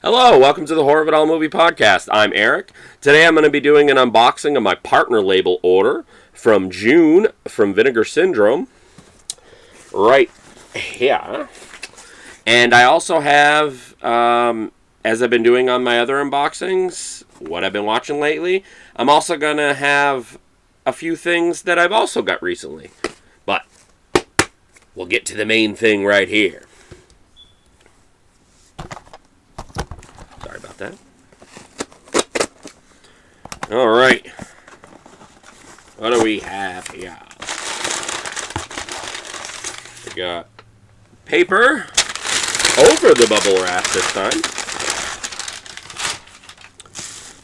Hello, welcome to the Horror of It All Movie Podcast. I'm Eric. Today I'm going to be doing an unboxing of my partner label order from June from Vinegar Syndrome. Right here. And I also have, as I've been doing on my other unboxings, what I've been watching lately. I'm also going to have a few things that I've also got recently. But we'll get to the main thing right here. Sorry about that. Alright. What do we have here? We got paper over the bubble wrap this time.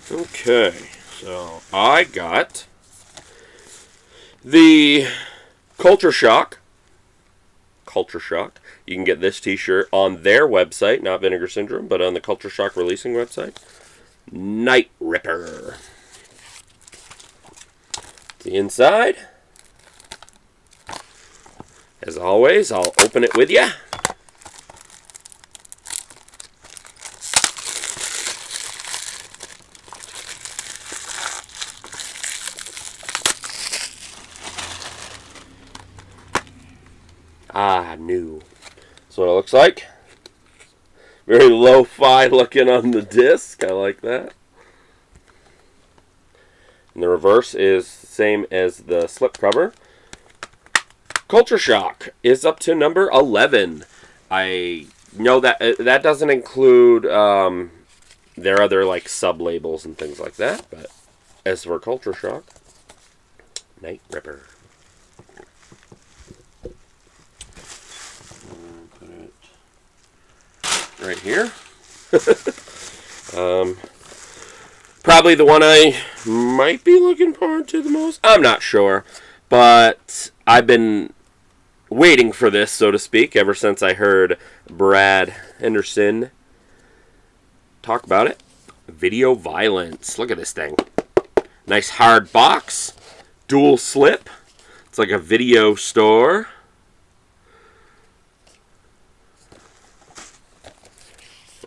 Okay. So I got the Culture Shock. You can get this t-shirt on their website, not Vinegar Syndrome, but on the Culture Shock releasing website. Night Ripper. The inside. As always, I'll open it with you. New. That's what it looks like. Very lo-fi looking on the disc. I like that. And the reverse is the same as the slipcover. Culture Shock is up to number 11. I know that that doesn't include their other like sub-labels and things like that. But as for Culture Shock, Night Ripper. Right here. Probably the one I might be looking forward to the most. I'm not sure. But I've been waiting for this, so to speak, ever since I heard Brad Henderson talk about it. Video Violence. Look at this thing. Nice hard box. Dual slip. It's like a video store.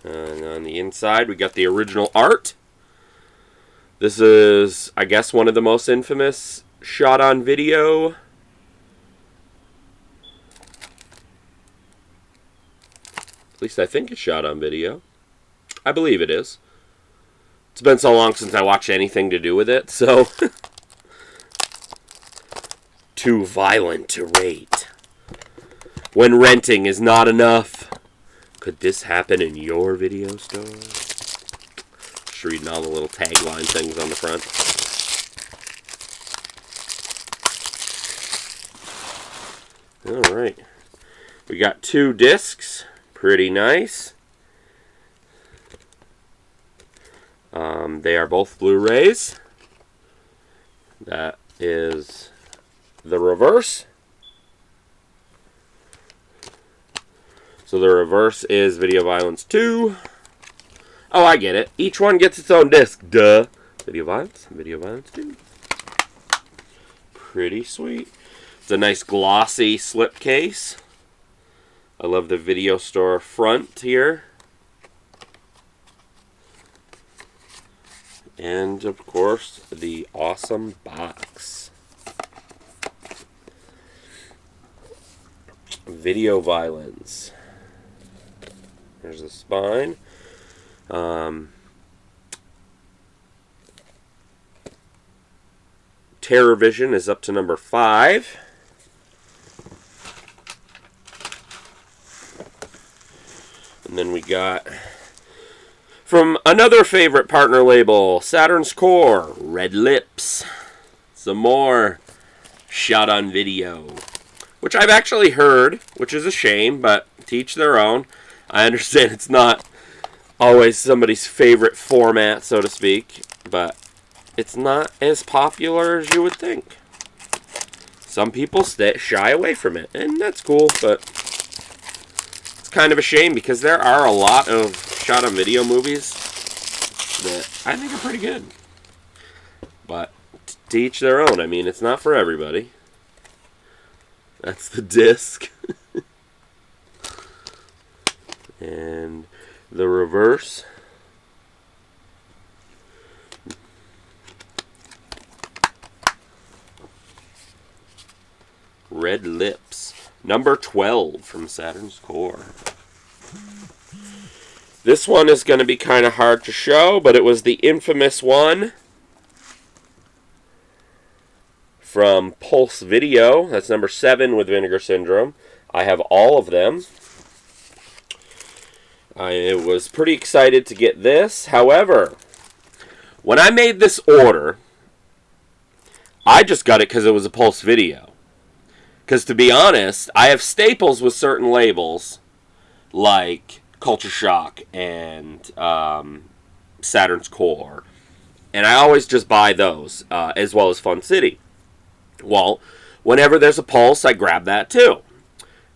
And on the inside, we got the original art. This is, I guess, one of the most infamous shot on video. At least I think it's shot on video. I believe it is. It's been so long since I watched anything to do with it, so. Too violent to rate. When renting is not enough. Could this happen in your video store? Just reading all the little tagline things on the front. Alright. We got 2 discs. Pretty nice. They are both Blu-rays. That is the reverse. So the reverse is Video Violence 2. Oh, I get it. Each one gets its own disc. Duh. Video Violence. Video Violence 2. Pretty sweet. It's a nice glossy slip case. I love the video store front here. And, of course, the awesome box. Video Violence. There's the spine. Terror Vision is up to number 5. And then we got, from another favorite partner label, Saturn's Core, Red Lips. Some more shot on video. Which I've actually heard, which is a shame, but to each their own. I understand it's not always somebody's favorite format, so to speak, but it's not as popular as you would think. Some people shy away from it, and that's cool, but it's kind of a shame because there are a lot of shot-on-video movies that I think are pretty good. But to each their own. I mean, it's not for everybody. That's the disc. And the reverse Red Lips. Number 12 from Saturn's Core. This one is going to be kind of hard to show, but it was the infamous one from Pulse Video. That's number 7 with Vinegar Syndrome. I have all of them. I was pretty excited to get this. However, when I made this order, I just got it because it was a Pulse Video. Because to be honest, I have staples with certain labels, like Culture Shock and Saturn's Core. And I always just buy those, as well as Fun City. Well, whenever there's a Pulse, I grab that too.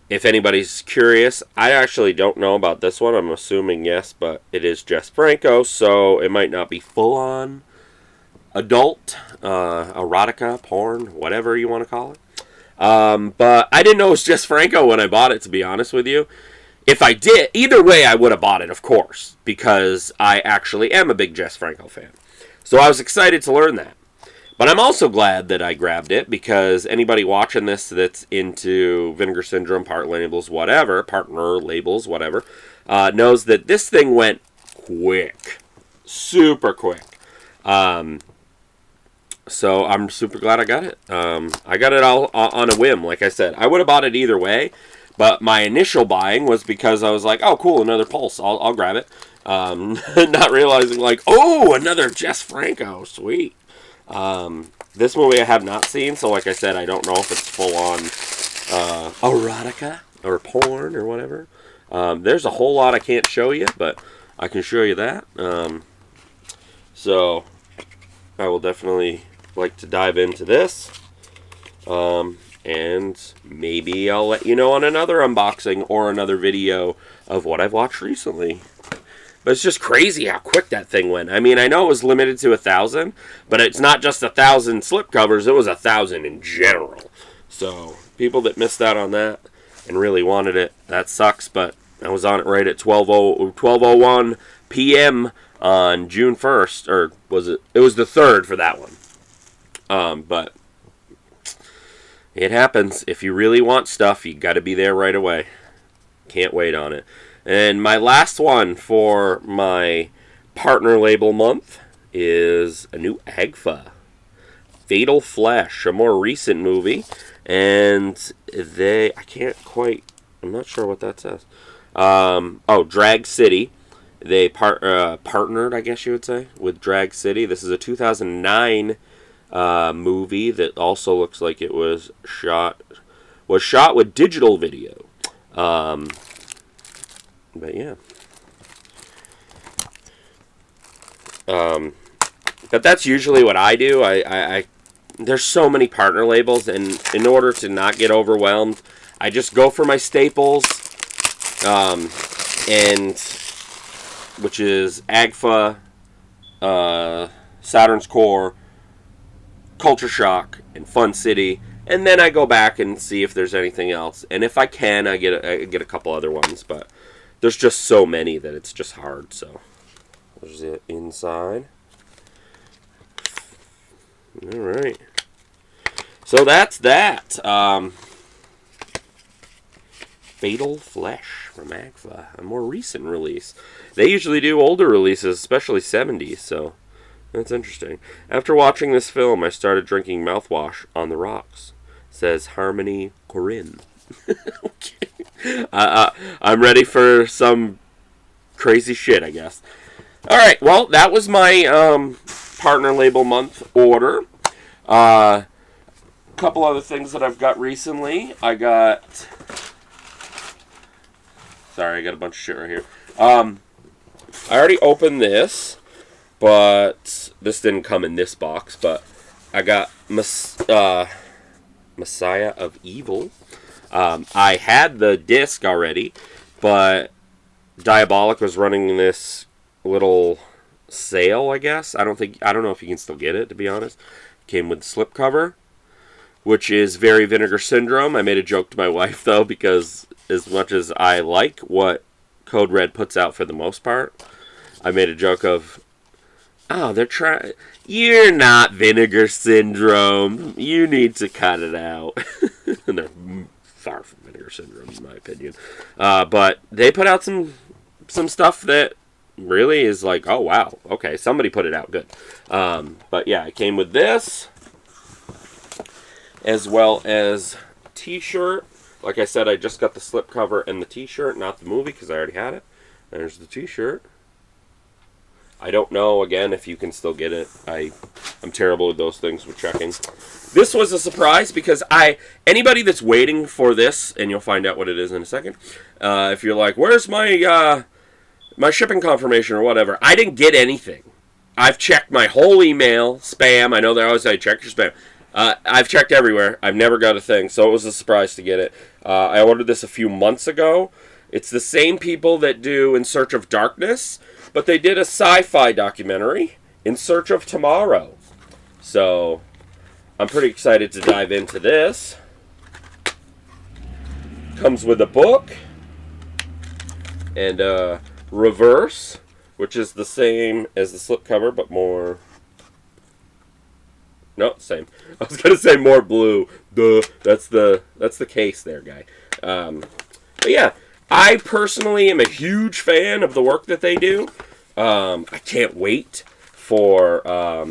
If anybody's curious, I actually don't know about this one. I'm assuming yes, but it is Jess Franco, so it might not be full-on adult, erotica, porn, whatever you want to call it. But I didn't know it was Jess Franco when I bought it, to be honest with you. If I did, either way, I would have bought it, of course, because I actually am a big Jess Franco fan. So I was excited to learn that. But I'm also glad that I grabbed it, because anybody watching this that's into Vinegar Syndrome, partner labels, whatever, knows that this thing went quick. Super quick. So I'm super glad I got it. I got it all on a whim, like I said. I would have bought it either way, but my initial buying was because I was like, oh, cool, another Pulse. I'll grab it. Not realizing, like, oh, another Jess Franco. Sweet. This movie I have not seen, so like I said, I don't know if it's full-on erotica or porn or whatever. There's a whole lot I can't show you, but I can show you that. So I will definitely like to dive into this. And maybe I'll let you know on another unboxing or another video of what I've watched recently. But it's just crazy how quick that thing went. I mean, I know it was limited to 1,000, but it's not just 1,000 slipcovers. It was 1,000 in general. So people that missed out on that and really wanted it, that sucks. But I was on it right at 12:01 p.m. on June 1st. Or was it? It was the 3rd for that one. But it happens. If you really want stuff, you got to be there right away. Can't wait on it. And my last one for my partner label month is a new AGFA, Fatal Flesh, a more recent movie. And I'm not sure what that says. Drag City. They partnered, I guess you would say, with Drag City. This is a 2009 movie that also looks like it was shot with digital video. But yeah. But that's usually what I do. I there's so many partner labels, and in order to not get overwhelmed, I just go for my staples, and which is AGFA, Saturn's Core, Culture Shock, and Fun City, and then I go back and see if there's anything else. And if I can, I get a couple other ones, but there's just so many that it's just hard. So there's it inside. All right. So that's that. Fatal Flesh from AGFA, a more recent release. They usually do older releases, especially 70s, so that's interesting. After watching this film, I started drinking mouthwash on the rocks. Says Harmony Corinne. Okay. I'm ready for some crazy shit, I guess. Alright, well, that was my partner label month order. Couple other things that I've got recently. I got a bunch of shit right here. I already opened this, but this didn't come in this box, but I got Messiah of Evil. I had the disc already, but Diabolic was running this little sale, I guess. I don't know if you can still get it, to be honest. Came with the slipcover, which is very Vinegar Syndrome. I made a joke to my wife, though, because as much as I like what Code Red puts out for the most part, I made a joke of, Oh, they're trying. You're not Vinegar Syndrome. You need to cut it out. And they're far from Vinegar Syndrome, in my opinion. But they put out some stuff that really is like, oh wow, okay, somebody put it out good. But yeah, it came with this, as well as t-shirt. Like I said, I just got the slipcover and the t-shirt, not the movie, because I already had it. There's the t-shirt. I don't know, again, if you can still get it. I'm terrible with those things with checking. This was a surprise because anybody that's waiting for this, and you'll find out what it is in a second, if you're like, where's my my shipping confirmation or whatever, I didn't get anything. I've checked my whole email, spam. I know they always say check your spam. I've checked everywhere. I've never got a thing, so it was a surprise to get it. I ordered this a few months ago. It's the same people that do In Search of Darkness, but they did a sci-fi documentary, In Search of Tomorrow. So, I'm pretty excited to dive into this. Comes with a book and a reverse, which is the same as the slipcover, but more... No, same. I was going to say more blue. Duh. That's the case there, guy. But yeah, I personally am a huge fan of the work that they do. I can't wait for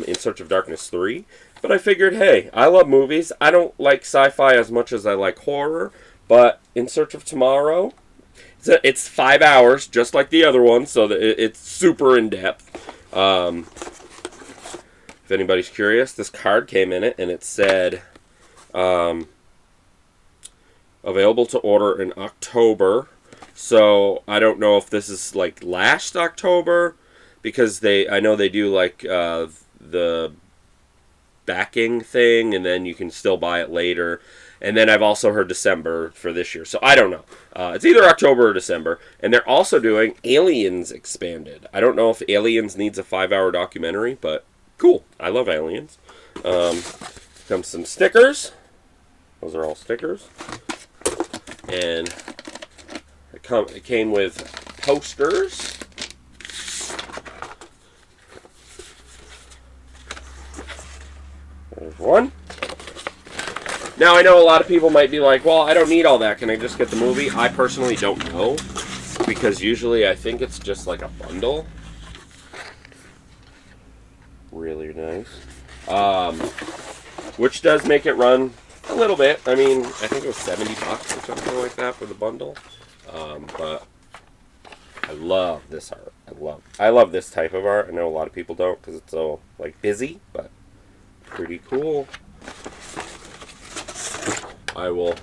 In Search of Darkness 3. But I figured, hey, I love movies. I don't like sci-fi as much as I like horror. But In Search of Tomorrow, it's 5 hours, just like the other one. So it's super in-depth. If anybody's curious, this card came in it, and it said, available to order in October. So I don't know if this is like last October, because I know they do like the backing thing, and then you can still buy it later. And then I've also heard December for this year, so I don't know. It's either October or December. And they're also doing Aliens Expanded. I don't know if Aliens needs a 5-hour documentary, but cool. I love Aliens. Comes some stickers. Those are all stickers. And it came with posters. There's one. Now, I know a lot of people might be like, well, I don't need all that. Can I just get the movie? I personally don't know, because usually I think it's just like a bundle. Really nice. Which does make it run a little bit. I mean, I think it was $70 or something like that for the bundle. But I love this art. I love this type of art. I know a lot of people don't, because it's so like busy, but pretty cool. I will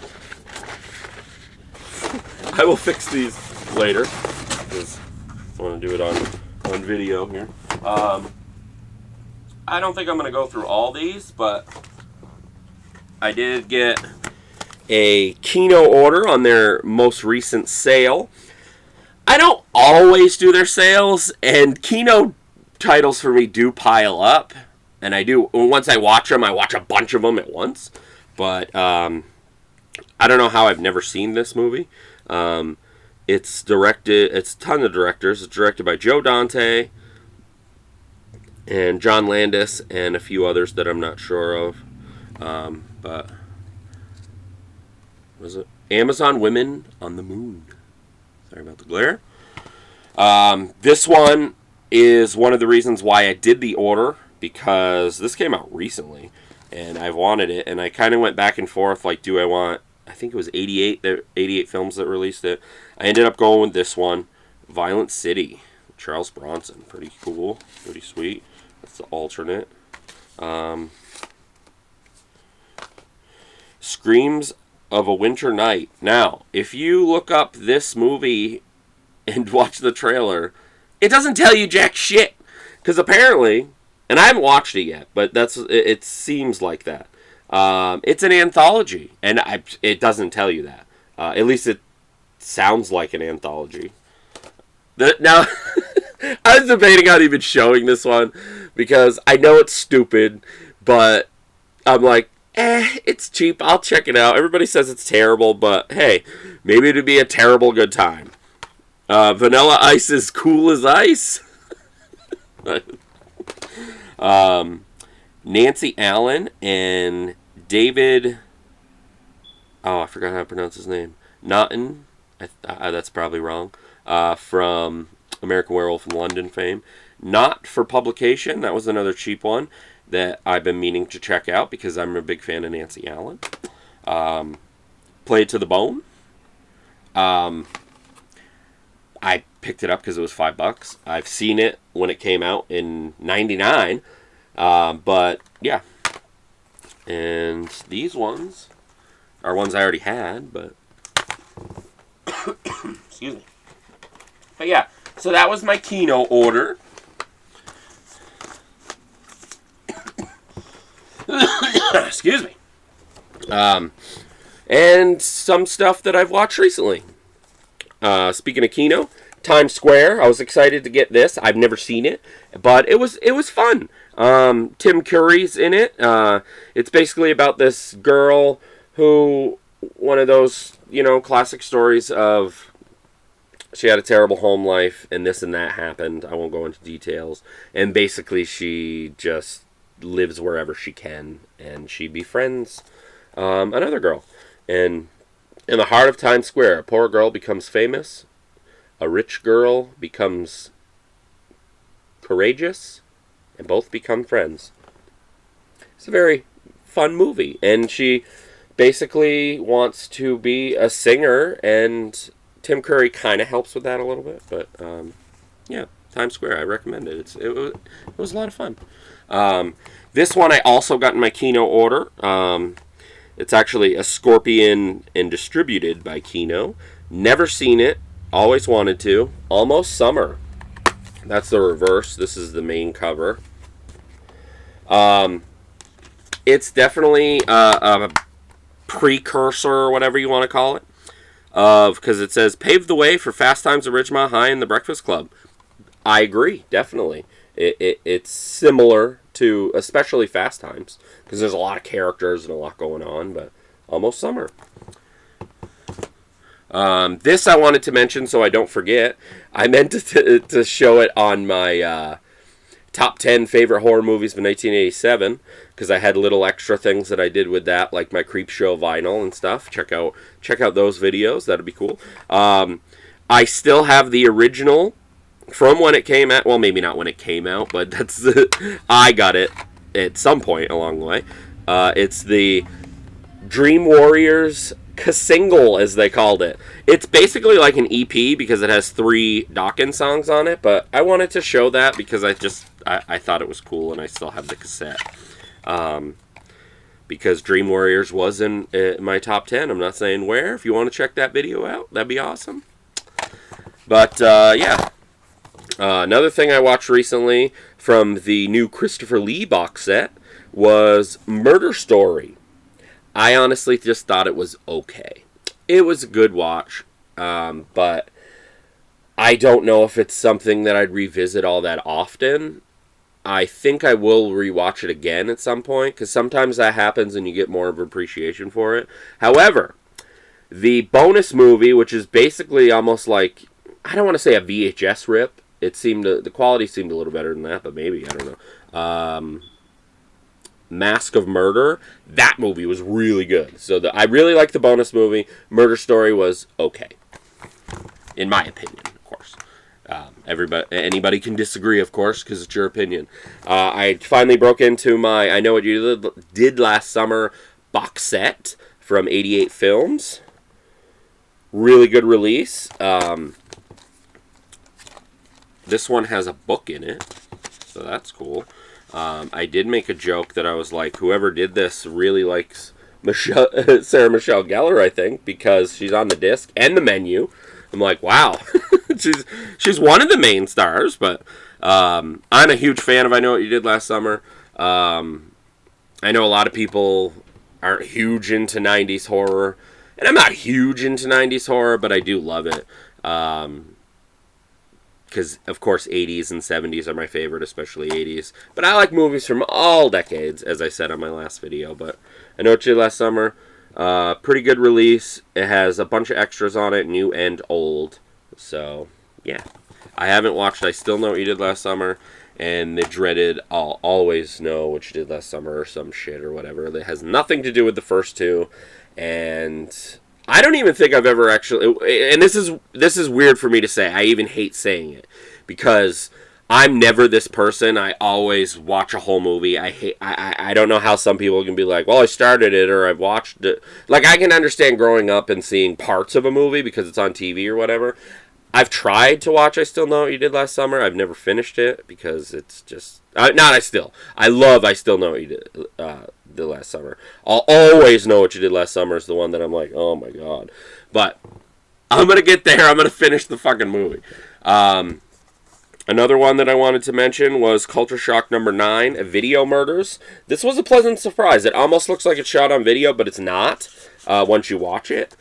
fix these later, because I want to do it on video here. I don't think I'm going to go through all these, but I did get a Kino order on their most recent sale. I don't always do their sales, and Kino titles for me do pile up, and I do, once I watch them, I watch a bunch of them at once. But I don't know how I've never seen this movie. It's a ton of directors. It's directed by Joe Dante and John Landis and a few others that I'm not sure of. But was it Amazon Women on the Moon? Sorry about the glare. This one is one of the reasons why I did the order, because this came out recently and I've wanted it, and I kind of went back and forth, like, do I want, I think it was 88 films that released it. I ended up going with this one, Violent City, Charles Bronson. Pretty cool, pretty sweet. That's the alternate. Screams of a Winter Night. Now, if you look up this movie and watch the trailer, it doesn't tell you jack shit. Because apparently, and I haven't watched it yet, but it seems like that. It's an anthology, and it doesn't tell you that. At least it sounds like an anthology. Now, I was debating on even showing this one, because I know it's stupid, but I'm like, it's cheap, I'll check it out. Everybody says it's terrible, but hey, maybe it'd be a terrible good time. Vanilla Ice is Cool as Ice. Nancy Allen and David. Oh, I forgot how to pronounce his name. Naughton. That's probably wrong. From American Werewolf in London fame. Not for publication. That was another cheap one that I've been meaning to check out because I'm a big fan of Nancy Allen. Play It to the Bone. I picked it up because it was $5. I've seen it when it came out in '99. But yeah. And these ones are ones I already had, but excuse me. But yeah, so that was my Kino order. Excuse me. And some stuff that I've watched recently. Speaking of Kino, Times Square. I was excited to get this. I've never seen it, but it was fun. Tim Curry's in it. It's basically about this girl who, one of those, classic stories of she had a terrible home life and this and that happened. I won't go into details. And basically she just lives wherever she can and she befriends another girl. And in the heart of Times Square, a poor girl becomes famous. A rich girl becomes courageous. And both become friends. It's a very fun movie. And she basically wants to be a singer. And Tim Curry kind of helps with that a little bit. But, yeah, Times Square, I recommend it. It was a lot of fun. This one I also got in my Kino order. It's actually a Scorpion and distributed by Kino. Never seen it. Always wanted to. Almost Summer. That's the reverse. This is the main cover. It's definitely a precursor, or whatever you want to call it, because it says, paved the way for Fast Times at Ridgemont High and the Breakfast Club. I agree, definitely. It's similar to, especially Fast Times, because there's a lot of characters and a lot going on, but Almost Summer. This I wanted to mention so I don't forget. I meant to show it on my top 10 favorite horror movies of 1987, because I had little extra things that I did with that, like my Creepshow vinyl and stuff. Check out those videos. That'd be cool. I still have the original from when it came out. Well, maybe not when it came out, but I got it at some point along the way. It's the Dream Warriors single, as they called it. It's basically like an EP because it has 3 Dawkins songs on it, but I wanted to show that because I thought it was cool, and I still have the cassette. Because Dream Warriors was in my top 10. I'm not saying where. If you want to check that video out, that'd be awesome. But, yeah. Another thing I watched recently from the new Christopher Lee box set was Murder Story. I honestly just thought it was okay. It was a good watch, but I don't know if it's something that I'd revisit all that often. I think I will rewatch it again at some point, because sometimes that happens and you get more of an appreciation for it. However, the bonus movie, which is basically almost like, I don't want to say a VHS rip. The quality seemed a little better than that, but maybe, I don't know. Mask of Murder, that movie was really good. So I really liked the bonus movie. Murder Story was okay, in my opinion, of course. Anybody can disagree, of course, because it's your opinion. I finally broke into my I Know What You Did Last Summer box set from 88 Films. Really good release. This one has a book in it, so that's cool. I did make a joke that I was like, whoever did this really likes Sarah Michelle Gellar, I think, because she's on the disc and the menu. I'm like, wow, she's one of the main stars, but I'm a huge fan of I Know What You Did Last Summer. I know a lot of people aren't huge into 90s horror, and I'm not huge into 90s horror, but I do love it. Because, of course, 80s and 70s are my favorite, especially 80s. But I like movies from all decades, as I said on my last video. But I Know What You Did Last Summer, pretty good release. It has a bunch of extras on it, new and old. So, yeah. I haven't watched I Still Know What You Did Last Summer. and the dreaded I'll always know what you did last summer or some shit or whatever that has nothing to do with the first two. And I don't even think I've ever actually, and this is weird for me to say. I even hate saying it because I'm never this person. I always watch a whole movie. I don't know how some people can be like, well, I started it or I've watched it. Like, I can understand growing up and seeing parts of a movie because it's on TV or whatever. I've tried to watch I Still Know What You Did Last Summer. I've never finished it because it's just... I love I Still Know What You Did Last Summer. I'll always Know What You Did Last Summer is the one that I'm like, oh my god. But I'm going to get there. I'm going to finish the fucking movie. Another one that I wanted to mention was Culture Shock number 9, Video Murders. This was a pleasant surprise. It almost looks like it's shot on video, but it's not once you watch it.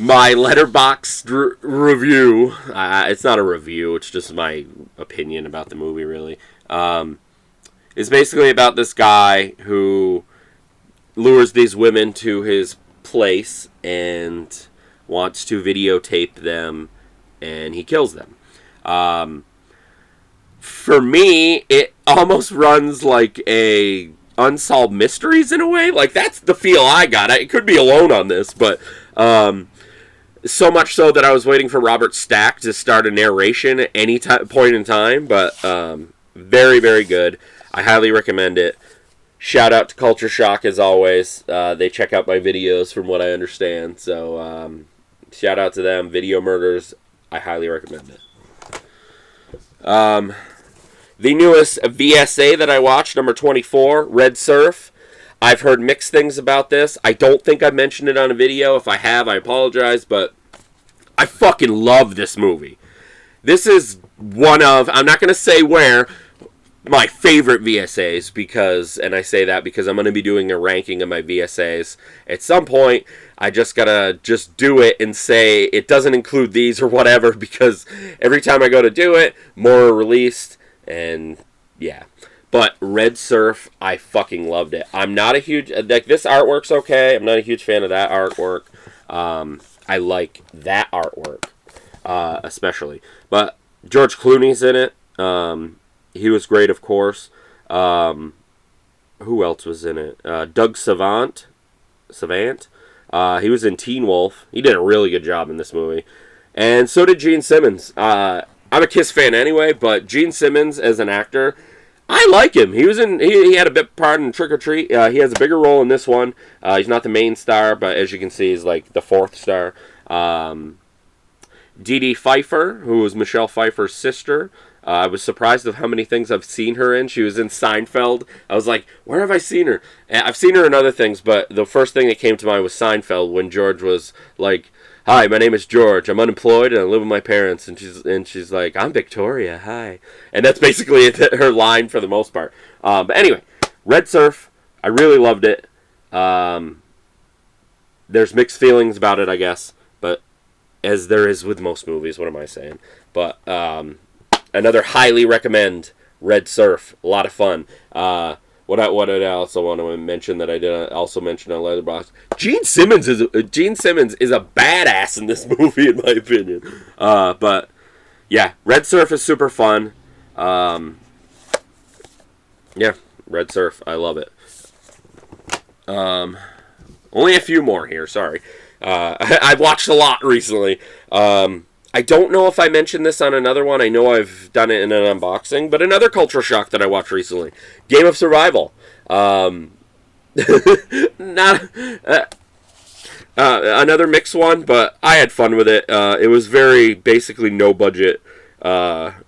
My Letterboxd review, it's not a review, it's just my opinion about the movie, really, is basically about this guy who lures these women to his place and wants to videotape them, and he kills them. For me, it almost runs like a Unsolved Mysteries in a way. Like, that's the feel I got. I could be alone on this, but... so much so that I was waiting for Robert Stack to start a narration at any point in time, but very, very good. I highly recommend it. Shout out to Culture Shock as always. They check out my videos from what I understand, so shout out to them. Video Murders, I highly recommend it. The newest VSA that I watched, number 24, Red Surf. I've heard mixed things about this. I don't think I mentioned it on a video. If I have, I apologize, but I fucking love this movie. This is one of, I'm not going to say where, my favorite VSAs, because, and I say that because I'm going to be doing a ranking of my VSAs. At some point, I just got to just do it and say it doesn't include these or whatever, because every time I go to do it, more are released, and yeah. But Red Surf, I fucking loved it. I'm not a huge... Like, this artwork's okay. I'm not a huge fan of that artwork. I like that artwork, especially. But George Clooney's in it. He was great, of course. Who else was in it? Doug Savant. He was in Teen Wolf. He did a really good job in this movie. And so did Gene Simmons. I'm a Kiss fan anyway, but Gene Simmons as an actor... I like him. He was in. He had a bit part in Trick or Treat. He has a bigger role in this one. He's not the main star, but as you can see, he's like the fourth star. Dee Dee Pfeiffer, who was Michelle Pfeiffer's sister. I was surprised of how many things I've seen her in. She was in Seinfeld. I was like, where have I seen her? I've seen her in other things, but the first thing that came to mind was Seinfeld when George was like, "Hi, my name is George. I'm unemployed and I live with my parents." And she's like, "I'm Victoria. Hi." And that's basically her line for the most part. But anyway, Red Surf. I really loved it. There's mixed feelings about it, I guess. But as there is with most movies, what am I saying? But another highly recommend, Red Surf. A lot of fun. What did I also want to mention that I did also mention on Letterboxd? Gene Simmons is a badass in this movie, in my opinion. But yeah, Red Surf is super fun. Yeah, Red Surf, I love it. Only a few more here. Sorry, I've watched a lot recently. I don't know if I mentioned this on another one. I know I've done it in an unboxing, but another culture shock that I watched recently, Game of Survival. Another mixed one, but I had fun with it. It was very basically no budget fun.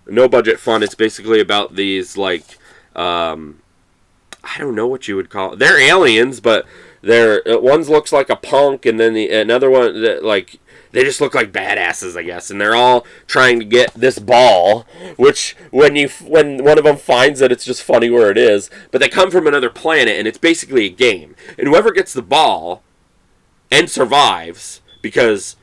It's basically about these like I don't know what you would call it. They're aliens, but one looks like a punk, and then another one that like. They just look like badasses, I guess, and they're all trying to get this ball, which when one of them finds it, it's just funny where it is. But they come from another planet, and it's basically a game. And whoever gets the ball and survives, because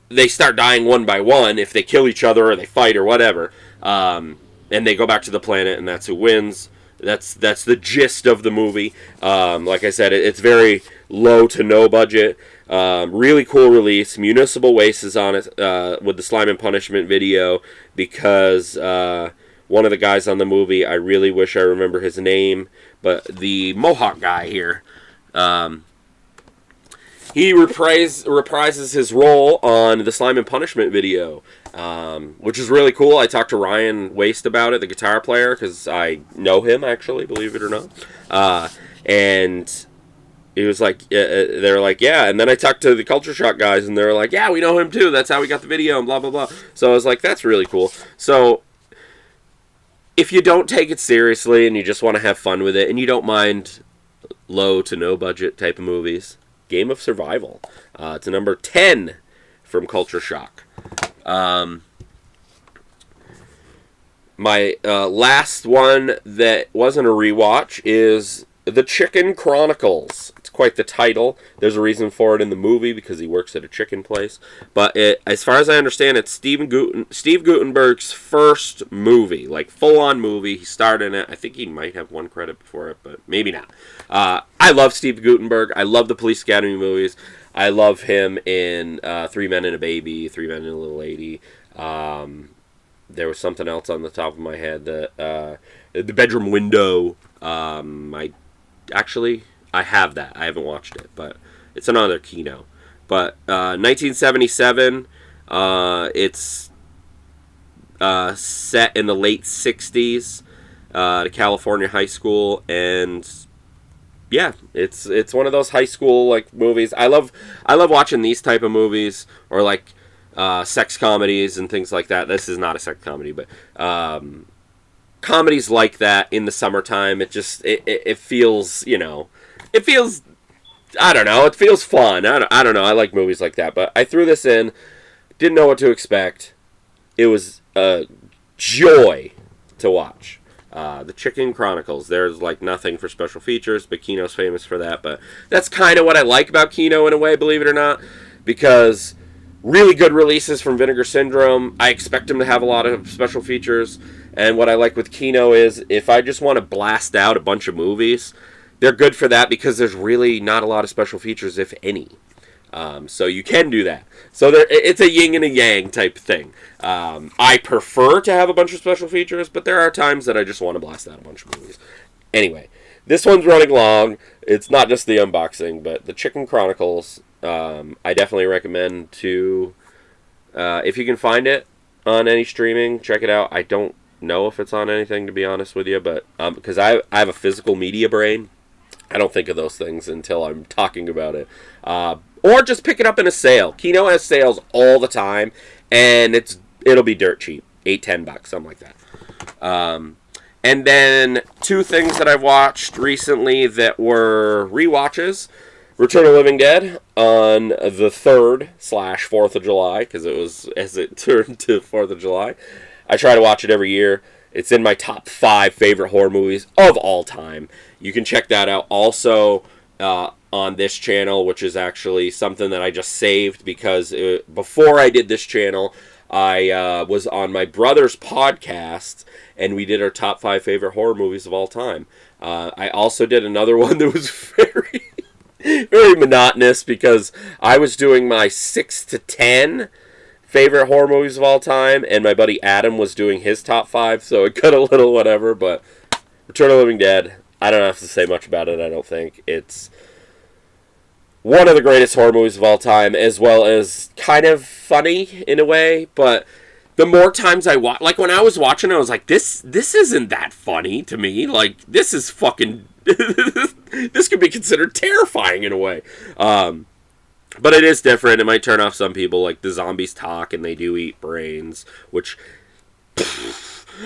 they start dying one by one if they kill each other or they fight or whatever, and they go back to the planet, and that's who wins. That's the gist of the movie. Like I said, it's very low to no budget. Really cool release. Municipal Waste is on it with the Slime and Punishment video because one of the guys on the movie. I really wish I remember his name, but the Mohawk guy here. He reprises his role on the Slime and Punishment video, which is really cool. I talked to Ryan Waste about it, the guitar player, because I know him, actually, believe it or not. And he was like, they were like, yeah. And then I talked to the Culture Shock guys, and they were like, yeah, we know him too. That's how we got the video, and blah, blah, blah. So I was like, that's really cool. So if you don't take it seriously and you just want to have fun with it, and you don't mind low to no budget type of movies, Game of Survival. It's a number 10 from Culture Shock. My last one that wasn't a rewatch is The Chicken Chronicles. It's quite the title. There's a reason for it in the movie because he works at a chicken place. But as far as I understand, it's Steve Guttenberg's first movie, like full-on movie. He starred in it. I think he might have one credit before it, but maybe not. I love Steve Guttenberg. I love the Police Academy movies. I love him in Three Men and a Baby, Three Men and a Little Lady. There was something else on the top of my head. The Bedroom Window. I have that. I haven't watched it, but it's another Kino. But 1977, it's set in the late 60s, at a California high school, and yeah, it's one of those high school like movies. I love watching these type of movies, or like sex comedies and things like that. This is not a sex comedy, but comedies like that in the summertime. It feels, it feels, I don't know, it feels fun. I don't know, I like movies like that. But I threw this in, didn't know what to expect. It was a joy to watch. The Chicken Chronicles. There's like nothing for special features, but Kino's famous for that. But that's kind of what I like about Kino in a way, believe it or not, because really good releases from Vinegar Syndrome. I expect him to have a lot of special features. And what I like with Kino is if I just want to blast out a bunch of movies, they're good for that because there's really not a lot of special features, if any. So you can do that. So it's a yin and a yang type thing. I prefer to have a bunch of special features, but there are times that I just want to blast out a bunch of movies. Anyway, this one's running long. It's not just the unboxing, but the Chicken Chronicles, I definitely recommend to, if you can find it on any streaming, check it out. I don't know if it's on anything, to be honest with you, but because I have a physical media brain, I don't think of those things until I'm talking about it. Or just pick it up in a sale. Kino has sales all the time, and it'll be dirt cheap. $8-10, something like that. And then two things that I've watched recently that were rewatches. Return of the Living Dead on the 3rd/4th of July, because it was as it turned to 4th of July. I try to watch it every year. It's in my top 5 favorite horror movies of all time. You can check that out also on this channel, which is actually something that I just saved because before I did this channel, I was on my brother's podcast, and we did our top 5 favorite horror movies of all time. I also did another one that was very, very monotonous because I was doing my 6 to 10 favorite horror movies of all time, and my buddy Adam was doing his top 5, so it got a little whatever, but Return of the Living Dead, I don't have to say much about it, I don't think. It's one of the greatest horror movies of all time, as well as kind of funny in a way, but the more times I watch, like when I was watching, I was like, this isn't that funny to me, like, this is fucking, this could be considered terrifying in a way. But it is different. It might turn off some people. Like, the zombies talk and they do eat brains, which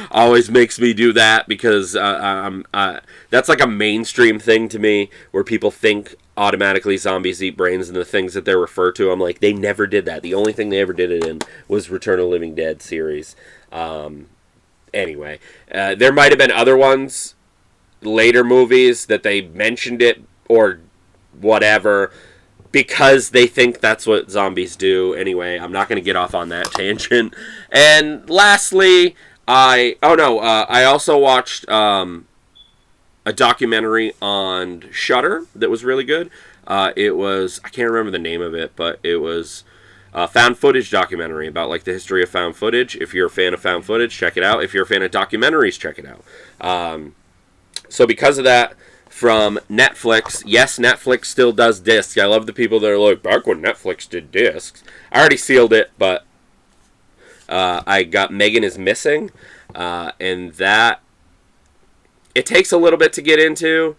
always makes me do that because that's like a mainstream thing to me where people think automatically zombies eat brains and the things that they're referred to. I'm like, they never did that. The only thing they ever did it in was Return of the Living Dead series. Anyway, there might have been other ones, later movies, that they mentioned it or whatever, because they think that's what zombies do. Anyway, I'm not going to get off on that tangent. And lastly, I also watched a documentary on Shudder that was really good. It was, I can't remember the name of it, but it was found footage documentary about like the history of found footage. If you're a fan of found footage, check it out. If you're a fan of documentaries, check it out. So because of that, from Netflix, yes, Netflix still does discs. I love the people that are like, back when Netflix did discs. I already sealed it, but I got Megan is Missing, and that it takes a little bit to get into,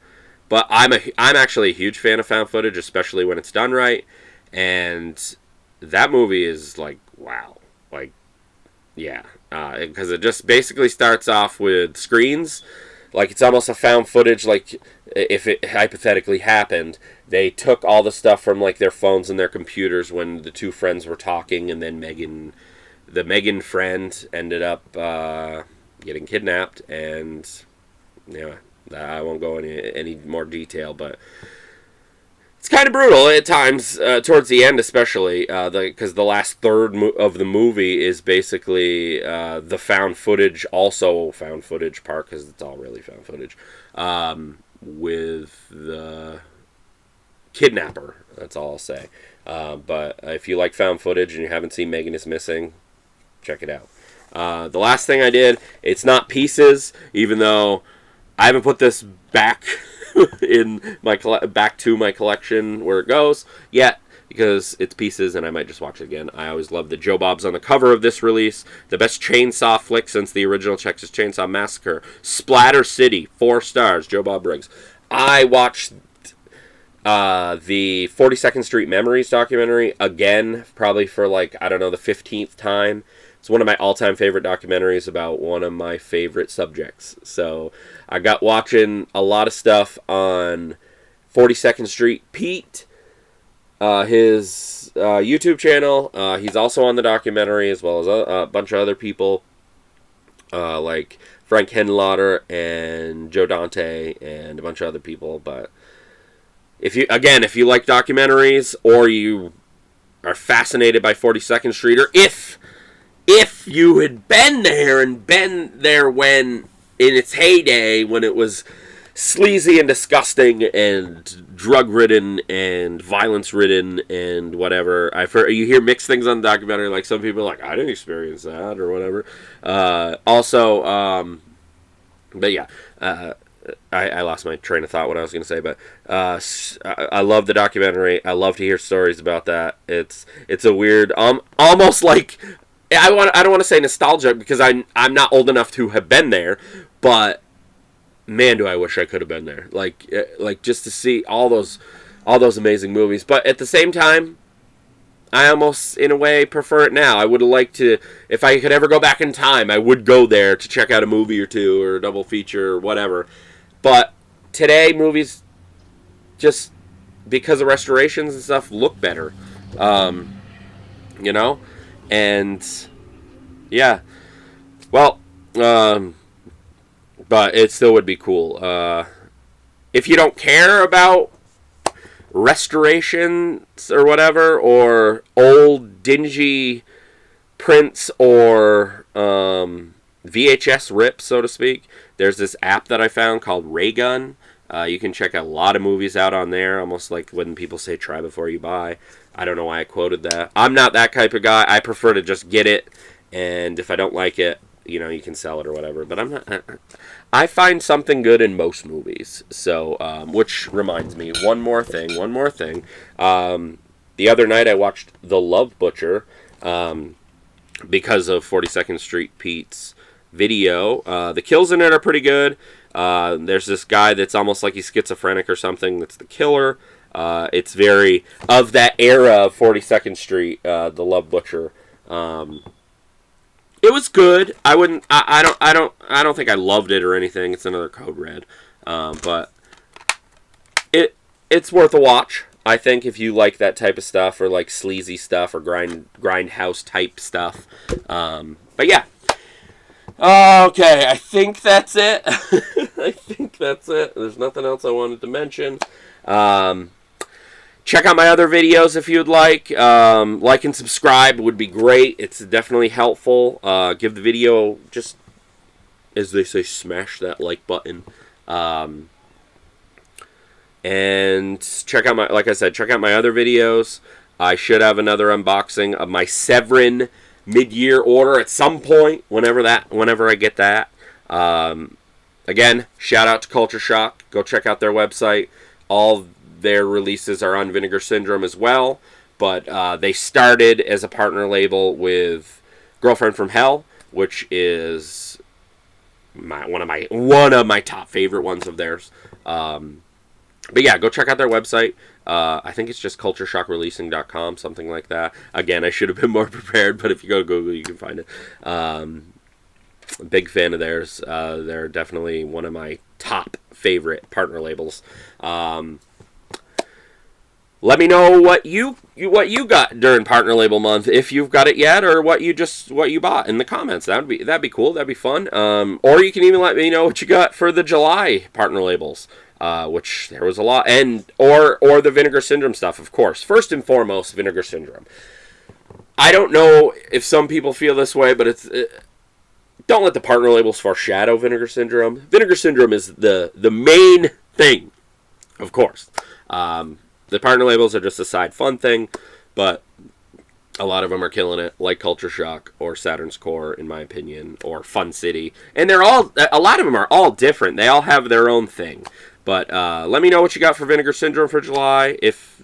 but I'm actually a huge fan of found footage, especially when it's done right. And that movie is like, wow, like, yeah, because it just basically starts off with screens. Like, it's almost a found footage, like, if it hypothetically happened, they took all the stuff from, like, their phones and their computers when the two friends were talking, and then the Megan friend ended up getting kidnapped, and, yeah, I won't go into any more detail, but it's kind of brutal at times, towards the end especially, because the last third of the movie is basically the found footage, also found footage part, because it's all really found footage, with the kidnapper. That's all I'll say. But if you like found footage and you haven't seen Megan is Missing, check it out. The last thing I did, it's not Pieces, even though I haven't put this back in my back to my collection where it goes yet, because it's Pieces and I might just watch it again. I always love that Joe Bob's on the cover of this release. The best chainsaw flick since the original Texas Chainsaw Massacre. Splatter City, 4 stars, Joe Bob Briggs. I watched the 42nd Street Memories documentary again, probably for like, I don't know, the 15th time. It's one of my all-time favorite documentaries about one of my favorite subjects. So I got watching a lot of stuff on 42nd Street Pete, his YouTube channel. He's also on the documentary, as well as a bunch of other people, like Frank Henlotter and Joe Dante and a bunch of other people. But if you like documentaries, or you are fascinated by 42nd Street, or if you had been there when, in its heyday, when it was sleazy and disgusting and drug-ridden and violence-ridden and whatever. You hear mixed things on the documentary, like some people are like, I didn't experience that, or whatever. But yeah, I lost my train of thought what I was going to say, but I love the documentary. I love to hear stories about that. It's a weird, almost like, I don't want to say nostalgia, because I'm not old enough to have been there, but man, do I wish I could have been there. Like just to see all those amazing movies. But at the same time, I almost, in a way, prefer it now. I would have liked to, if I could ever go back in time, I would go there to check out a movie or two, or a double feature, or whatever. But today, movies, just because of restorations and stuff, look better. You know? And yeah, well, but it still would be cool. If you don't care about restorations or whatever, or old dingy prints, or VHS rips, so to speak, there's this app that I found called Raygun. You can check a lot of movies out on there, almost like when people say try before you buy. I don't know why I quoted that. I'm not that type of guy. I prefer to just get it, and if I don't like it, you know, you can sell it or whatever. But I'm not. I find something good in most movies. So, which reminds me, one more thing. The other night I watched The Love Butcher, because of 42nd Street Pete's video. The kills in it are pretty good. There's this guy that's almost like he's schizophrenic or something. That's the killer. It's very of that era of 42nd Street, The Love Butcher. It was good. I don't think I loved it or anything. It's another Code Red, but it's worth a watch. I think if you like that type of stuff, or like sleazy stuff, or grindhouse type stuff. But yeah. Okay, I think that's it. There's nothing else I wanted to mention. Check out my other videos if you'd like. Like and subscribe would be great. It's definitely helpful. Give the video, just as they say, smash that like button. And check out my, like I said, check out my other videos. I should have another unboxing of my Severin mid-year order at some point, whenever I get that. Again, shout out to Culture Shock. Go check out their website. All their releases are on Vinegar Syndrome as well. But they started as a partner label with Girlfriend from Hell, which is one of my top favorite ones of theirs. But yeah, go check out their website. I think it's just cultureshock.releasing.com, something like that. Again, I should have been more prepared, but if you go to Google, you can find it. Big fan of theirs. They're definitely one of my top favorite partner labels. Let me know what you got during Partner Label Month, if you've got it yet, or what you bought in the comments. That'd be cool. That'd be fun. Or you can even let me know what you got for the July Partner Labels, which there was a lot, and or the Vinegar Syndrome stuff, of course. First and foremost, Vinegar Syndrome. I don't know if some people feel this way, but don't let the partner labels foreshadow Vinegar Syndrome. Vinegar Syndrome is the main thing, of course. The partner labels are just a side fun thing, but a lot of them are killing it, like Culture Shock or Saturn's Core, in my opinion, or Fun City. And a lot of them are all different. They all have their own thing. But let me know what you got for Vinegar Syndrome for July, if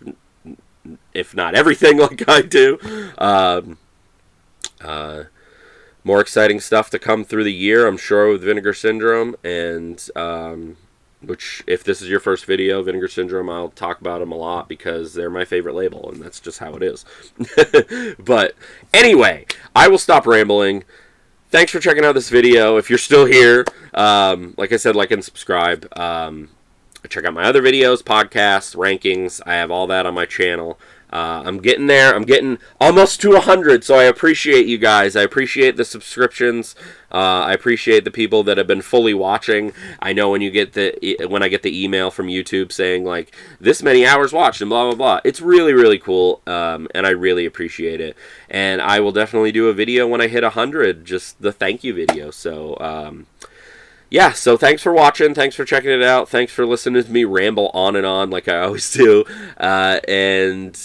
not everything like I do. More exciting stuff to come through the year, I'm sure, with Vinegar Syndrome, and which, if this is your first video, Vinegar Syndrome, I'll talk about them a lot because they're my favorite label, and that's just how it is. But anyway, I will stop rambling. Thanks for checking out this video. If you're still here, like I said, like and subscribe. Check out my other videos, podcasts, rankings. I have all that on my channel. I'm getting there. I'm getting almost to 100, so I appreciate you guys. I appreciate the subscriptions. I appreciate the people that have been fully watching. I know when I get the email from YouTube saying, like, this many hours watched and blah, blah, blah. It's really, really cool, and I really appreciate it. And I will definitely do a video when I hit 100, just the thank you video. So, yeah, so thanks for watching. Thanks for checking it out. Thanks for listening to me ramble on and on like I always do. And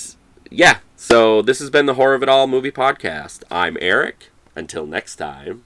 yeah, so this has been the Horror of It All Movie Podcast. I'm Eric. Until next time.